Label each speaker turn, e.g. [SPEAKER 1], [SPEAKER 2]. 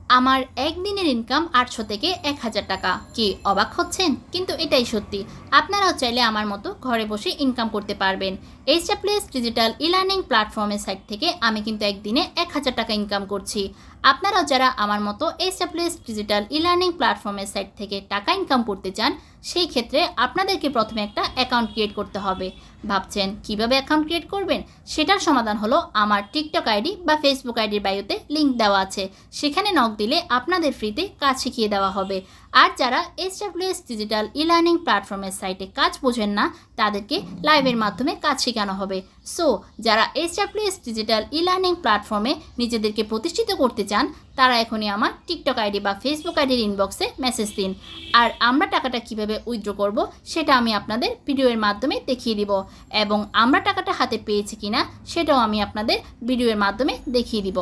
[SPEAKER 1] আমার একদিনের ইনকাম ৮০০ থেকে ১,০০০ টাকা। কি অবাক হচ্ছেন? কিন্তু এটাই সত্যি। আপনারাও চাইলে আমার মতো ঘরে বসে ইনকাম করতে পারবেন। HWS ডিজিটাল ই-লার্নিং প্ল্যাটফর্মের সাইট থেকে আমি কিন্তু একদিনে ১,০০০ টাকা ইনকাম করছি। আপনারাও যারা আমার মতো HWS ডিজিটাল ই-লার্নিং প্ল্যাটফর্মের সাইট থেকে টাকা ইনকাম করতে চান, সেই ক্ষেত্রে আপনাদেরকে প্রথমে একটা অ্যাকাউন্ট ক্রিয়েট করতে হবে। ভাবছেন কিভাবে অ্যাকাউন্ট ক্রিয়েট করবেন? সেটার সমাধান হলো আমার টিকটক আইডি বা ফেসবুক আইডির বায়োতে লিঙ্ক দেওয়া আছে। সেখানে নক দিলে আপনাদের ফ্রিতে কাজ শিখিয়ে দেওয়া হবে। আর যারা HWS ডিজিটাল ই-লার্নিং প্ল্যাটফর্মের সাইটে কাজ বোঝেন না, তাদেরকে লাইভের মাধ্যমে কাজ শেখানো হবে। সো যারা HWS ডিজিটাল ই-লার্নিং প্ল্যাটফর্মে নিজেদেরকে প্রতিষ্ঠিত করতে চান, তারা এখনই আমার টিকটক আইডি বা ফেসবুক আইডির ইনবক্সে মেসেজ দিন। আর আমরা টাকাটা কিভাবে উইথড্র করব সেটা আমি আপনাদের ভিডিওর মাধ্যমে দেখিয়ে দিব, এবং আমরা টাকাটা হাতে পেয়েছি কিনা সেটাও আমি আপনাদের ভিডিওর মাধ্যমে দেখিয়ে দিব।